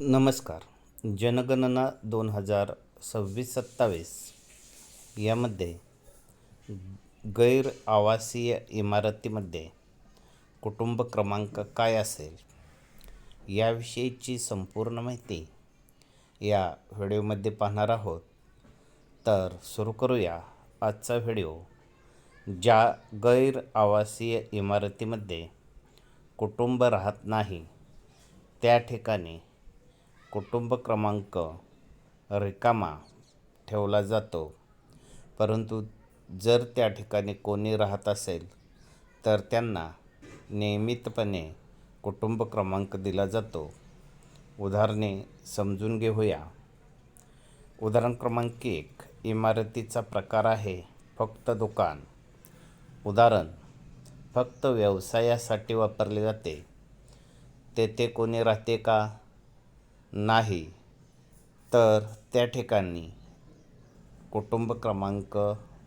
नमस्कार. जनगणना 2026-27 यामध्ये गैर आवासीय इमारतीमध्ये कुटुंब क्रमांक काय असेल याविषयीची संपूर्ण माहिती या व्हिडिओमध्ये पाहणार आहोत. तर सुरू करूया आजचा व्हिडिओ. ज्या गैर आवासीय इमारतीमध्ये कुटुंब राहत नाही त्या ठिकाणी कुटुंब क्रमांक रिकामा ठेवला जातो, परंतु जर त्या ठिकाणी कोणी राहत असेल तर त्यांना नियमितपणे कुटुंब क्रमांक दिला जातो. उदाहरणे समजून घेऊया. उदाहरण क्रमांक 1. इमारतीचा प्रकार आहे फक्त दुकान. उदाहरण, फक्त व्यवसायासाठी वापरले जाते. तेथे कोणी राहते का? नाही, तर त्या ठिकाणी कुटुंब क्रमांक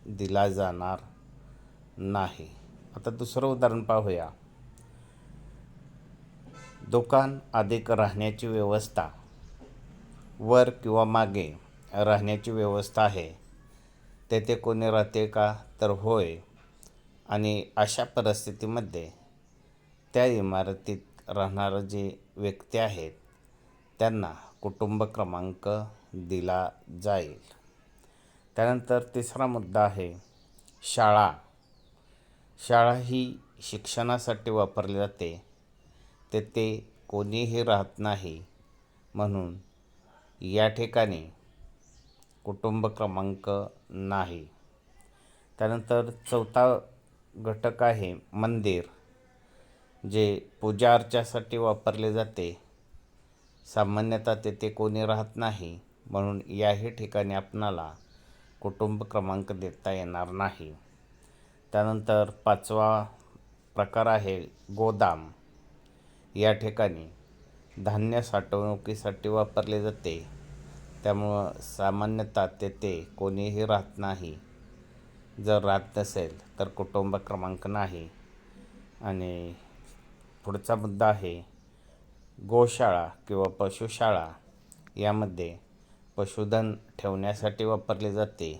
दिला जाणार नाही. आता दुसरं उदाहरण पाहूया. दुकान अधिक राहण्याची व्यवस्था. वर किंवा मागे राहण्याची व्यवस्था आहे. तेथे कोणी राहते का? तर होय. आणि अशा परिस्थितीमध्ये त्या इमारतीत राहणारे जे व्यक्ती आहेत त्यांना कुटुंब क्रमांक दिला जाईल. त्यानंतर तिसरा मुद्दा आहे शाळा. शाळा ही शिक्षणासाठी वापरली जाते. तेथे कोणीही राहत नाही, म्हणून या ठिकाणी कुटुंब क्रमांक नाही. त्यानंतर चौथा घटक आहे मंदिर, जे पूजा अर्चासाठी वापरले जाते. सामान्यतः तेथे कोणी राहत नाही, म्हणून याही ठिकाणी आपणाला कुटुंब क्रमांक देता येणार नाही. त्यानंतर पाचवा प्रकार आहे गोदाम. या ठिकाणी धान्य साठवणुकीसाठी वापरले जाते, त्यामुळं सामान्यतः तेथे कोणीही राहत नाही. जर राहत नसेल तर कुटुंब क्रमांक नाही. आणि पुढचा मुद्दा आहे गोशाळा किंवा पशुशाळा. यामध्ये पशुधन ठेवण्यासाठी वापरले जाते.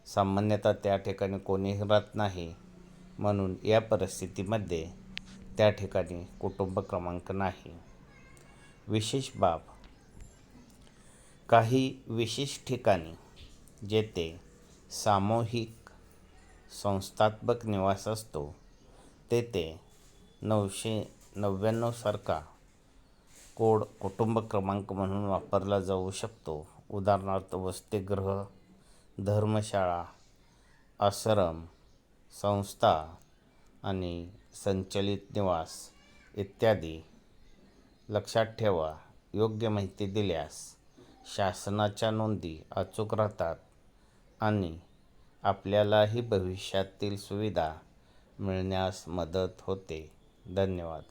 सामान्यतः त्या ठिकाणी कोणीही राहत नाही, म्हणून या परिस्थितीमध्ये त्या ठिकाणी कुटुंब क्रमांक नाही. विशेष बाब: काही विशेष ठिकाणी जेथे सामूहिक संस्थात्मक निवास असतो तेथे 999 सारखा कोड कुटुंब क्रमांक म्हणून वापरला जाऊ शकतो. उदाहरणार्थ वसतिगृह, धर्मशाळा, आश्रम, संस्था आणि संचलित निवास इत्यादी. लक्षात ठेवा, योग्य माहिती दिल्यास शासनाच्या नोंदी अचूक राहतात आणि आपल्यालाही भविष्यातील सुविधा मिळण्यास मदत होते. धन्यवाद.